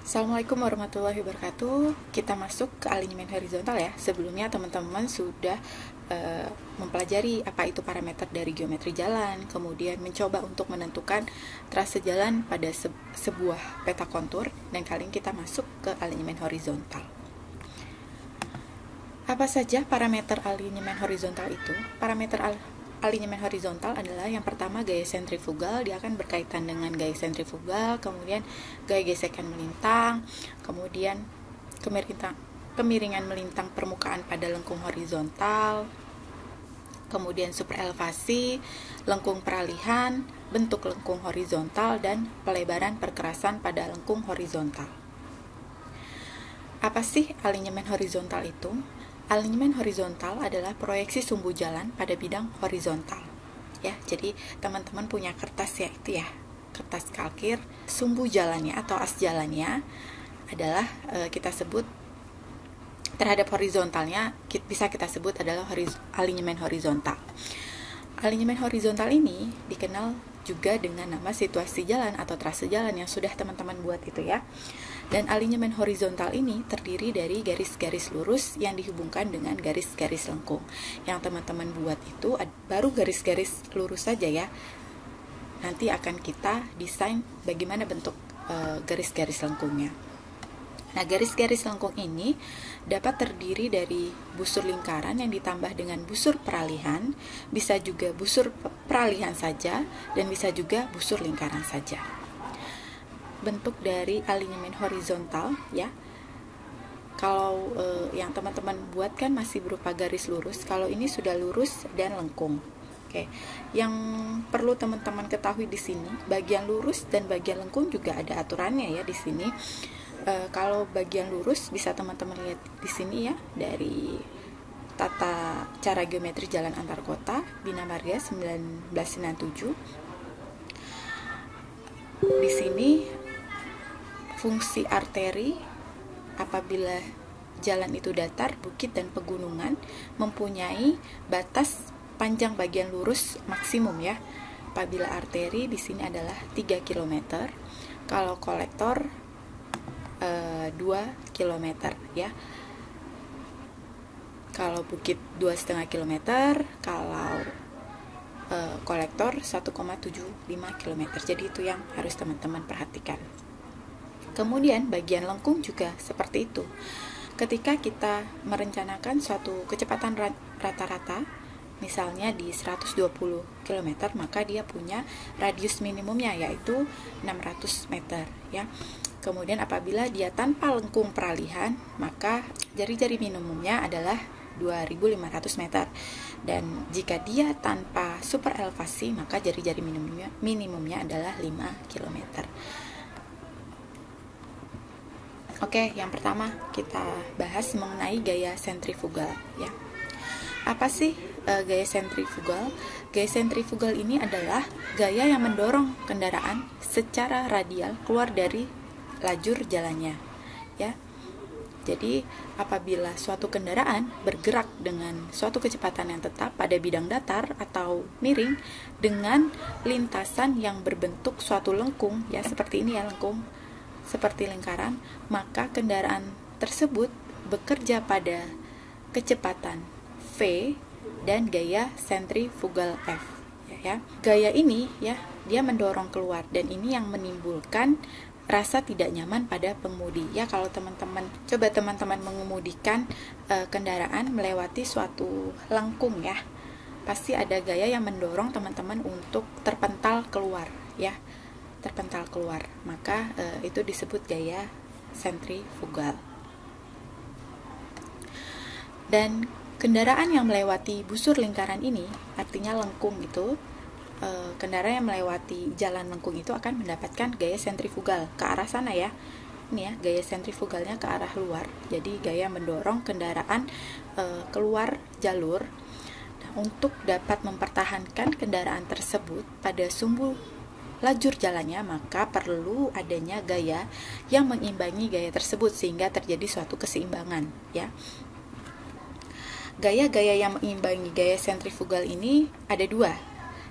Assalamualaikum warahmatullahi wabarakatuh. Kita masuk ke alinyemen horizontal ya. Sebelumnya teman-teman sudah mempelajari apa itu parameter dari geometri jalan, kemudian mencoba untuk menentukan trase jalan pada sebuah peta kontur, dan kali ini kita masuk ke alinyemen horizontal. Apa saja parameter alinyemen horizontal itu? Parameter alinyemen horizontal adalah yang pertama gaya sentrifugal. Dia akan berkaitan dengan gaya sentrifugal, kemudian gaya gesekan melintang, kemudian kemiringan melintang permukaan pada lengkung horizontal, kemudian superelevasi, lengkung peralihan, bentuk lengkung horizontal, dan pelebaran perkerasan pada lengkung horizontal. Apa sih alinyemen horizontal itu? Alinyemen horizontal adalah proyeksi sumbu jalan pada bidang horizontal. Ya, jadi teman-teman punya kertas ya, itu ya, kertas kalkir. Sumbu jalannya atau as jalannya adalah kita sebut terhadap horizontalnya bisa kita sebut adalah alinyemen horizontal. Alinyemen horizontal ini dikenal juga dengan nama situasi jalan atau trase jalan yang sudah teman-teman buat itu ya. Dan alinyemen horizontal ini terdiri dari garis-garis lurus yang dihubungkan dengan garis-garis lengkung. Yang teman-teman buat itu baru garis-garis lurus saja ya. Nanti akan kita desain bagaimana bentuk garis-garis lengkungnya. Nah, garis-garis lengkung ini dapat terdiri dari busur lingkaran yang ditambah dengan busur peralihan, bisa juga busur peralihan saja, dan bisa juga busur lingkaran saja. Bentuk dari alinyemen horizontal ya, kalau yang teman-teman buat kan masih berupa garis lurus, kalau ini sudah lurus dan lengkung. Oke, yang perlu teman-teman ketahui di sini, bagian lurus dan bagian lengkung juga ada aturannya ya di sini. Kalau bagian lurus bisa teman-teman lihat di sini ya, dari tata cara geometri jalan antar kota Bina Marga 1997. Di sini fungsi arteri apabila jalan itu datar, bukit, dan pegunungan mempunyai batas panjang bagian lurus maksimum ya. Apabila arteri di sini adalah 3 km, kalau kolektor 2 km ya. Kalau bukit 2,5 km, kalau kolektor 1,75 km. Jadi itu yang harus teman-teman perhatikan. Kemudian bagian lengkung juga seperti itu. Ketika kita merencanakan suatu kecepatan rata-rata, misalnya di 120 km, maka dia punya radius minimumnya yaitu 600 meter ya. Kemudian apabila dia tanpa lengkung peralihan, maka jari-jari minimumnya adalah 2500 meter. Dan jika dia tanpa super elevasi, maka jari-jari minimumnya adalah 5 km. Oke, yang pertama kita bahas mengenai gaya sentrifugal ya. Apa sih gaya sentrifugal? Gaya sentrifugal ini adalah gaya yang mendorong kendaraan secara radial keluar dari lajur jalannya ya. Jadi apabila suatu kendaraan bergerak dengan suatu kecepatan yang tetap pada bidang datar atau miring dengan lintasan yang berbentuk suatu lengkung ya, seperti ini ya, lengkung seperti lingkaran, maka kendaraan tersebut bekerja pada kecepatan V dan gaya sentrifugal F ya. Gaya ini ya, dia mendorong keluar, dan ini yang menimbulkan rasa tidak nyaman pada pengemudi ya. Kalau teman-teman mengemudikan kendaraan melewati suatu lengkung ya, pasti ada gaya yang mendorong teman-teman untuk terpental keluar ya, terpental keluar. Maka itu disebut gaya sentrifugal. Dan kendaraan yang melewati busur lingkaran ini, artinya lengkung itu, kendaraan yang melewati jalan lengkung itu akan mendapatkan gaya sentrifugal ke arah sana ya. Ini ya, gaya sentrifugalnya ke arah luar. Jadi gaya mendorong kendaraan keluar jalur. Nah, untuk dapat mempertahankan kendaraan tersebut pada sumbu lajur jalannya, maka perlu adanya gaya yang mengimbangi gaya tersebut sehingga terjadi suatu keseimbangan ya. Gaya-gaya yang mengimbangi gaya sentrifugal ini ada dua.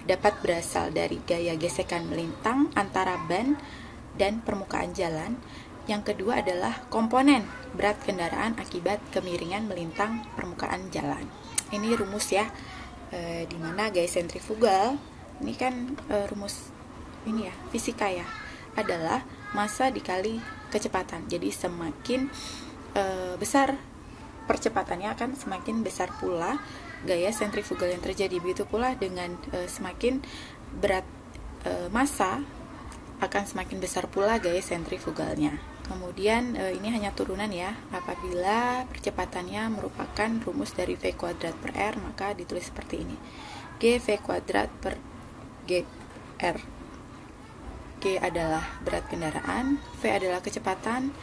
Dapat berasal dari gaya gesekan melintang antara ban dan permukaan jalan, Yang kedua adalah komponen berat kendaraan akibat kemiringan melintang permukaan jalan. Ini rumus ya, dimana gaya sentrifugal ini kan rumus ini ya, fisika ya, adalah massa dikali kecepatan. Jadi semakin besar percepatannya akan semakin besar pula gaya sentrifugal yang terjadi. Begitu pula dengan semakin berat massa akan semakin besar pula gaya sentrifugalnya. Kemudian ini hanya turunan ya. Apabila percepatannya merupakan rumus dari V kuadrat per R, maka ditulis seperti ini. G V kuadrat per G R. G adalah berat kendaraan, V adalah kecepatan,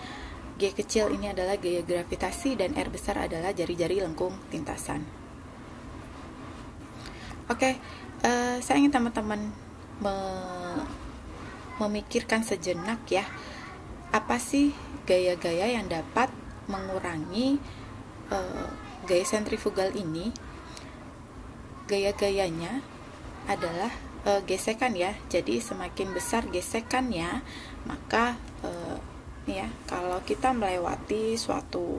G kecil ini adalah gaya gravitasi, dan R besar adalah jari-jari lengkung lintasan. Oke, saya ingin teman-teman memikirkan sejenak ya, apa sih gaya-gaya yang dapat mengurangi gaya sentrifugal ini. Gaya-gayanya adalah gesekan ya. Jadi semakin besar gesekannya, maka ini ya, kalau kita melewati suatu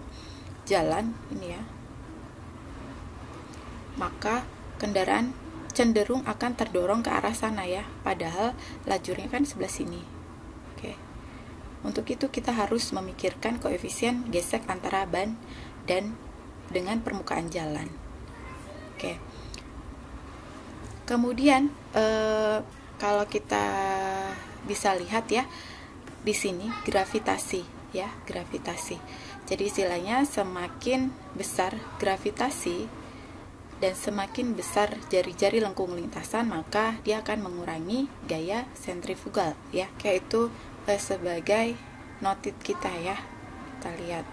jalan ini ya, maka kendaraan cenderung akan terdorong ke arah sana ya, padahal lajurnya kan sebelah sini. Oke. Untuk itu kita harus memikirkan koefisien gesek antara ban dan dengan permukaan jalan. Oke. Kemudian kalau kita bisa lihat ya, di sini gravitasi ya, gravitasi. Jadi istilahnya semakin besar gravitasi dan semakin besar jari-jari lengkung lintasan, maka dia akan mengurangi gaya sentrifugal ya. Kayak itu sebagai notit kita ya. Kita lihat.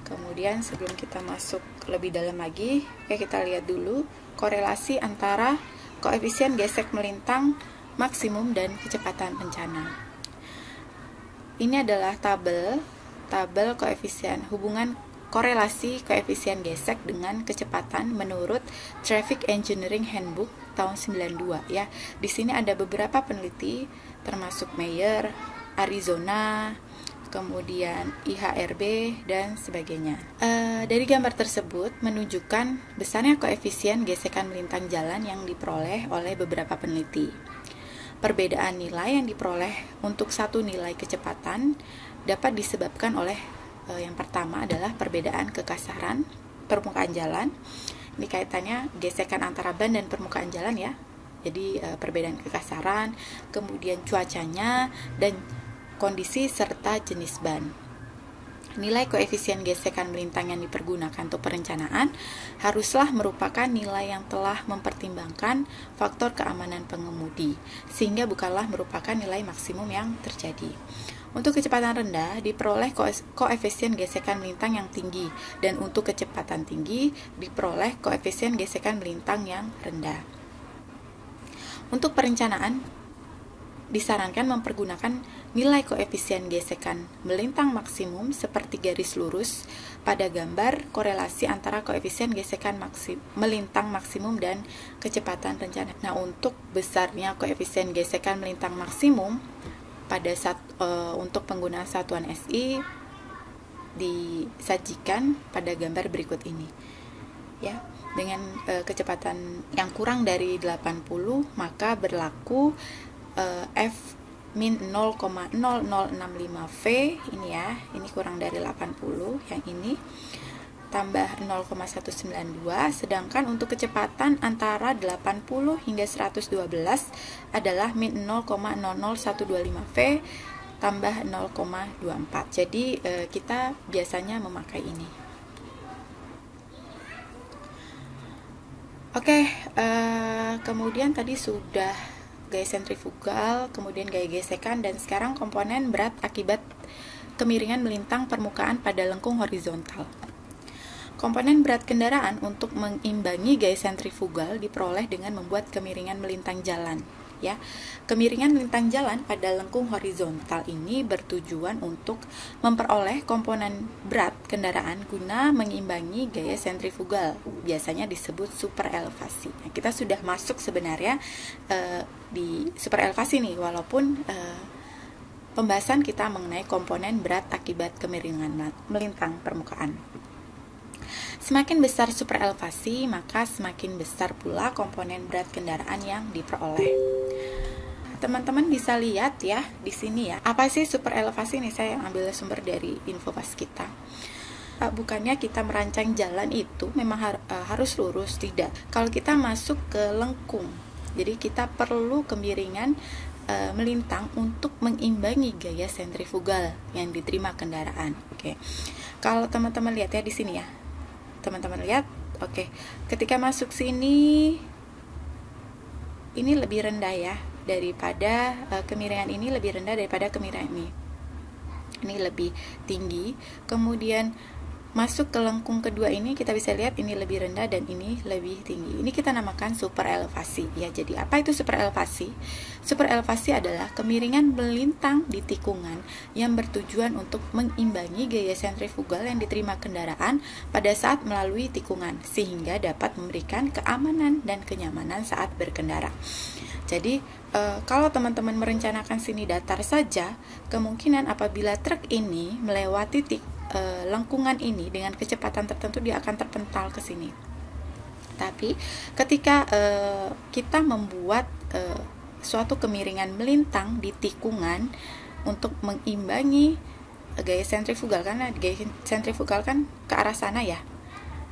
Kemudian sebelum kita masuk lebih dalam lagi, kita lihat dulu korelasi antara koefisien gesek melintang maksimum dan kecepatan rencana. Ini adalah tabel koefisien hubungan korelasi koefisien gesek dengan kecepatan menurut Traffic Engineering Handbook tahun 92 ya. Di sini ada beberapa peneliti termasuk Mayer, Arizona, kemudian IHRB dan sebagainya. Dari gambar tersebut menunjukkan besarnya koefisien gesekan melintang jalan yang diperoleh oleh beberapa peneliti. Perbedaan nilai yang diperoleh untuk satu nilai kecepatan dapat disebabkan oleh yang pertama adalah perbedaan kekasaran permukaan jalan. Ini kaitannya gesekan antara ban dan permukaan jalan ya. Jadi perbedaan kekasaran, kemudian cuacanya, dan kondisi serta jenis ban. Nilai koefisien gesekan melintang yang dipergunakan untuk perencanaan haruslah merupakan nilai yang telah mempertimbangkan faktor keamanan pengemudi, sehingga bukanlah merupakan nilai maksimum yang terjadi. Untuk kecepatan rendah diperoleh koefisien gesekan melintang yang tinggi, dan untuk kecepatan tinggi diperoleh koefisien gesekan melintang yang rendah. Untuk perencanaan disarankan mempergunakan nilai koefisien gesekan melintang maksimum seperti garis lurus pada gambar korelasi antara koefisien gesekan melintang maksimum dan kecepatan rencana. Nah, untuk besarnya koefisien gesekan melintang maksimum pada untuk penggunaan satuan SI disajikan pada gambar berikut ini ya. Dengan kecepatan yang kurang dari 80, maka berlaku F min 0,0065 V ini ya, ini kurang dari 80, yang ini tambah 0,192, sedangkan untuk kecepatan antara 80 hingga 112 adalah min 0,00125 V tambah 0,24. Jadi kita biasanya memakai ini. Oke, kemudian tadi sudah gaya sentrifugal, kemudian gaya gesekan, dan sekarang komponen berat akibat kemiringan melintang permukaan pada lengkung horizontal. Komponen berat kendaraan untuk mengimbangi gaya sentrifugal diperoleh dengan membuat kemiringan melintang jalan. Ya, kemiringan melintang jalan pada lengkung horizontal ini bertujuan untuk memperoleh komponen berat kendaraan guna mengimbangi gaya sentrifugal, biasanya disebut superelevasi. Nah, kita sudah masuk sebenarnya di superelevasi nih, walaupun pembahasan kita mengenai komponen berat akibat kemiringan melintang permukaan. Semakin besar super elevasi, maka semakin besar pula komponen berat kendaraan yang diperoleh. Teman-teman bisa lihat ya di sini ya. Apa sih super elevasi? Nih saya ambil sumber dari Infobas kita. Bukannya kita merancang jalan itu memang harus lurus, tidak. Kalau kita masuk ke lengkung, jadi kita perlu kemiringan melintang untuk mengimbangi gaya sentrifugal yang diterima kendaraan. Oke. Kalau teman-teman lihat ya di sini ya. Teman-teman lihat, oke. Ketika masuk sini ini lebih rendah ya daripada kemiringan ini lebih rendah daripada kemiringan ini. Ini lebih tinggi. Kemudian masuk ke lengkung kedua ini kita bisa lihat ini lebih rendah dan ini lebih tinggi. Ini kita namakan super elevasi ya. Jadi apa itu super elevasi? Super elevasi adalah kemiringan melintang di tikungan yang bertujuan untuk mengimbangi gaya sentrifugal yang diterima kendaraan pada saat melalui tikungan sehingga dapat memberikan keamanan dan kenyamanan saat berkendara. Jadi kalau teman-teman merencanakan sini datar saja, kemungkinan apabila truk ini melewati lengkungan ini dengan kecepatan tertentu dia akan terpental ke sini. Tapi ketika kita membuat suatu kemiringan melintang di tikungan untuk mengimbangi gaya sentrifugal, karena gaya sentrifugal kan ke arah sana ya,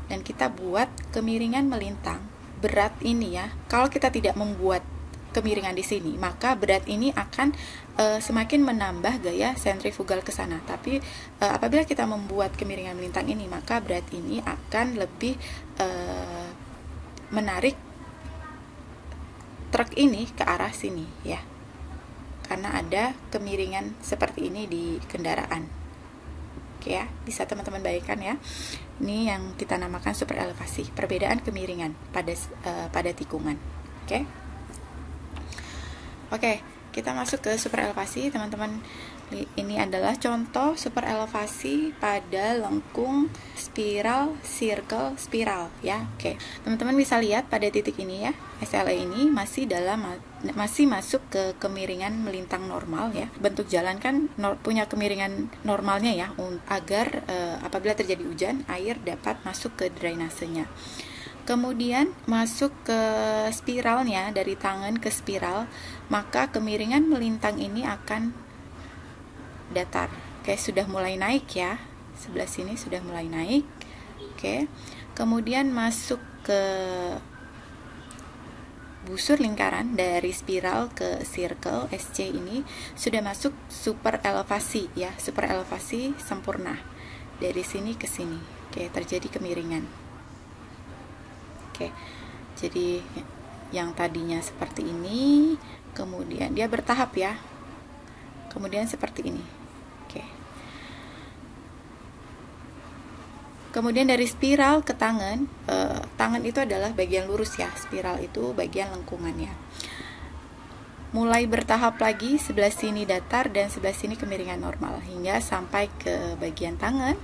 dan kita buat kemiringan melintang berat ini ya. Kalau kita tidak membuat kemiringan di sini, maka berat ini akan semakin menambah gaya sentrifugal ke sana. Tapi apabila kita membuat kemiringan melintang ini, maka berat ini akan lebih menarik truk ini ke arah sini ya, karena ada kemiringan seperti ini di kendaraan. Oke ya, bisa teman-teman bayangkan ya. Ini yang kita namakan super elevasi, perbedaan kemiringan pada tikungan. Oke, kita masuk ke super elevasi, teman-teman. Ini adalah contoh super elevasi pada lengkung spiral, circle, spiral ya. Oke, teman-teman bisa lihat pada titik ini ya, SLE ini masih masuk ke kemiringan melintang normal ya. Bentuk jalan kan punya kemiringan normalnya ya, agar apabila terjadi hujan, air dapat masuk ke drainasenya. Kemudian masuk ke spiralnya, dari tangan ke spiral, maka kemiringan melintang ini akan datar. Oke, sudah mulai naik ya. Sebelah sini sudah mulai naik. Oke. Kemudian masuk ke busur lingkaran, dari spiral ke circle SC ini sudah masuk super elevasi ya, super elevasi sempurna. Dari sini ke sini. Oke, terjadi kemiringan. Oke, jadi yang tadinya seperti ini, kemudian dia bertahap ya, kemudian seperti ini. Oke, kemudian dari spiral ke tangan, tangan itu adalah bagian lurus ya, spiral itu bagian lengkungannya. Mulai bertahap lagi, sebelah sini datar dan sebelah sini kemiringan normal, hingga sampai ke bagian tangan,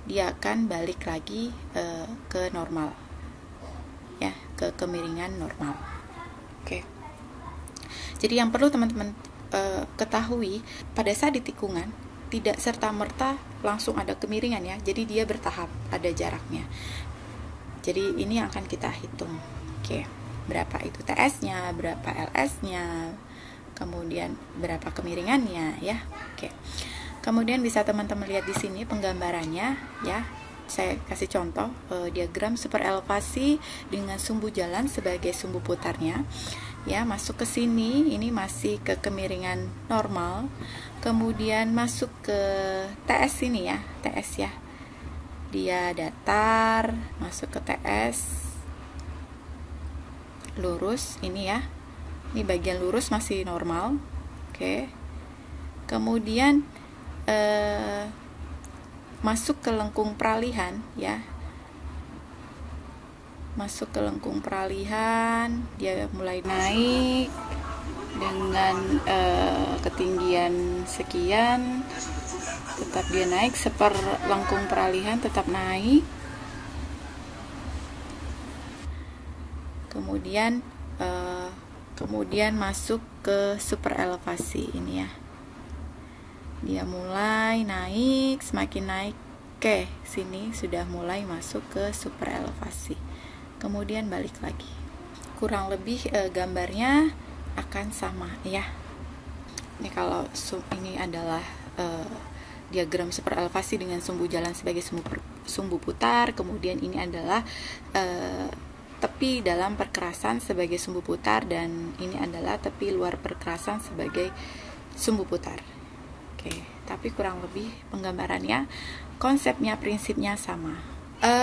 dia akan balik lagi ke normal. Ya, ke kemiringan normal. Oke. Jadi yang perlu teman-teman ketahui, pada saat di tikungan tidak serta-merta langsung ada kemiringan ya. Jadi dia bertahap, ada jaraknya. Jadi ini yang akan kita hitung. Oke. Berapa itu TS-nya, berapa LS-nya, kemudian berapa kemiringannya ya. Oke. Kemudian bisa teman-teman lihat di sini penggambarannya ya. Saya kasih contoh diagram super elevasi dengan sumbu jalan sebagai sumbu putarnya ya. Masuk ke sini, ini masih ke kemiringan normal, kemudian masuk ke TS ini ya, TS ya, dia datar, masuk ke TS lurus ini ya, ini bagian lurus masih normal. Oke, kemudian masuk ke lengkung peralihan ya, masuk ke lengkung peralihan, dia mulai naik dengan ketinggian sekian, tetap dia naik, lengkung peralihan tetap naik. Kemudian masuk ke super elevasi ini ya. Dia mulai naik, semakin naik. Oke, sini sudah mulai masuk ke super elevasi. Kemudian balik lagi. Kurang lebih gambarnya akan sama ya. Ini kalau ini adalah diagram super elevasi dengan sumbu jalan sebagai sumbu putar. Kemudian ini adalah tepi dalam perkerasan sebagai sumbu putar, dan ini adalah tepi luar perkerasan sebagai sumbu putar. Oke, tapi kurang lebih penggambarannya, konsepnya, prinsipnya sama.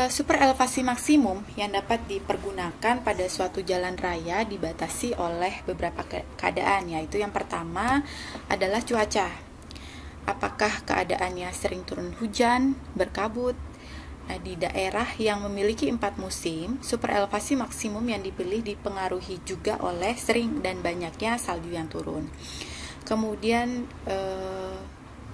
Super elevasi maksimum yang dapat dipergunakan pada suatu jalan raya dibatasi oleh beberapa keadaan, yaitu yang pertama adalah cuaca. Apakah keadaannya sering turun hujan, berkabut? Nah, di daerah yang memiliki 4 musim, super elevasi maksimum yang dipilih dipengaruhi juga oleh sering dan banyaknya salju yang turun. Kemudian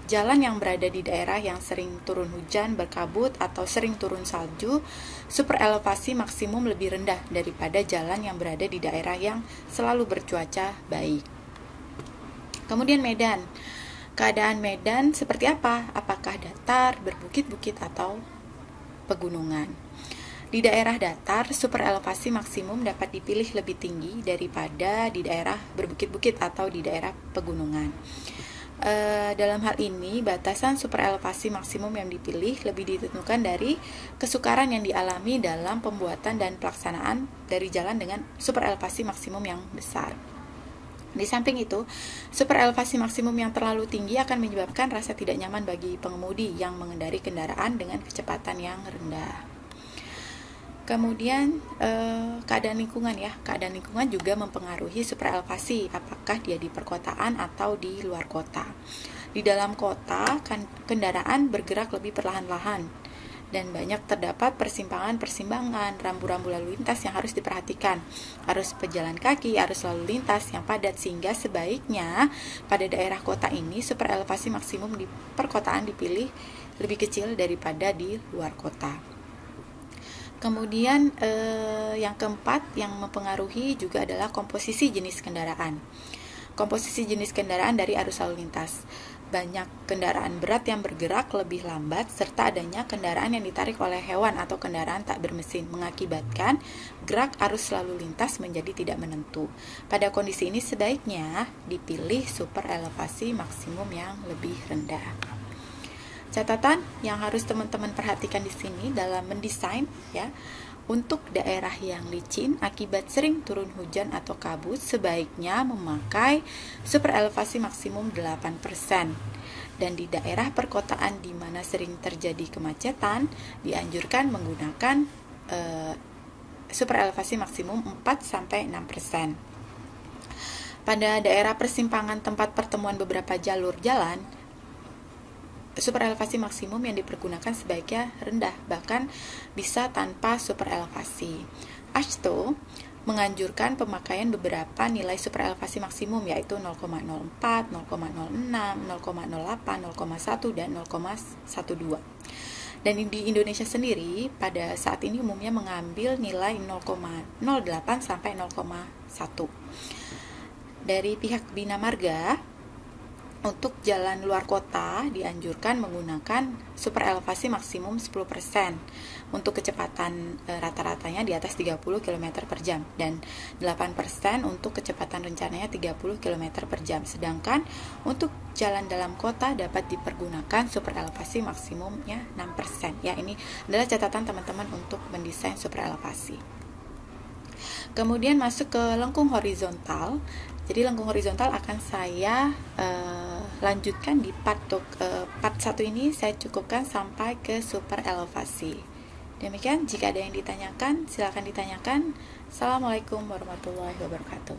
jalan yang berada di daerah yang sering turun hujan, berkabut, atau sering turun salju, super elevasi maksimum lebih rendah daripada jalan yang berada di daerah yang selalu bercuaca baik. Kemudian medan. Keadaan medan seperti apa? Apakah datar, berbukit-bukit, atau pegunungan? Di daerah datar, super elevasi maksimum dapat dipilih lebih tinggi daripada di daerah berbukit-bukit atau di daerah pegunungan. Dalam hal ini, batasan super elevasi maksimum yang dipilih lebih ditentukan dari kesukaran yang dialami dalam pembuatan dan pelaksanaan dari jalan dengan super elevasi maksimum yang besar. Di samping itu, super elevasi maksimum yang terlalu tinggi akan menyebabkan rasa tidak nyaman bagi pengemudi yang mengendari kendaraan dengan kecepatan yang rendah. Kemudian keadaan lingkungan ya. Keadaan lingkungan juga mempengaruhi super elevasi, apakah dia di perkotaan atau di luar kota. Di dalam kota, kendaraan bergerak lebih perlahan-lahan dan banyak terdapat persimpangan-persimpangan, rambu-rambu lalu lintas yang harus diperhatikan, arus pejalan kaki, arus lalu lintas yang padat, sehingga sebaiknya pada daerah kota ini super elevasi maksimum di perkotaan dipilih lebih kecil daripada di luar kota. Kemudian yang keempat yang mempengaruhi juga adalah komposisi jenis kendaraan. Komposisi jenis kendaraan dari arus lalu lintas. Banyak kendaraan berat yang bergerak lebih lambat, serta adanya kendaraan yang ditarik oleh hewan atau kendaraan tak bermesin, mengakibatkan gerak arus lalu lintas menjadi tidak menentu. Pada kondisi ini sebaiknya dipilih super elevasi maksimum yang lebih rendah. Catatan yang harus teman-teman perhatikan di sini dalam mendesain ya. Untuk daerah yang licin akibat sering turun hujan atau kabut, sebaiknya memakai super elevasi maksimum 8%. Dan di daerah perkotaan di mana sering terjadi kemacetan, dianjurkan menggunakan super elevasi maksimum 4-6%. Pada daerah persimpangan tempat pertemuan beberapa jalur jalan, super elevasi maksimum yang dipergunakan sebaiknya rendah, bahkan bisa tanpa super elevasi. AASHTO menganjurkan pemakaian beberapa nilai super elevasi maksimum, yaitu 0,04, 0,06, 0,08, 0,1, dan 0,12. Dan di Indonesia sendiri pada saat ini umumnya mengambil nilai 0,08 sampai 0,1. Dari pihak Bina Marga, untuk jalan luar kota dianjurkan menggunakan super elevasi maksimum 10% untuk kecepatan rata-ratanya di atas 30 km per jam dan 8% untuk kecepatan rencananya 30 km per jam. Sedangkan untuk jalan dalam kota dapat dipergunakan super elevasi maksimumnya 6%. Ya, ini adalah catatan teman-teman untuk mendesain super elevasi. Kemudian masuk ke lengkung horizontal. Jadi lengkung horizontal akan saya lanjutkan di part 1 ini. Saya cukupkan sampai ke super elevasi. Demikian, jika ada yang ditanyakan silakan ditanyakan. Assalamualaikum warahmatullahi wabarakatuh.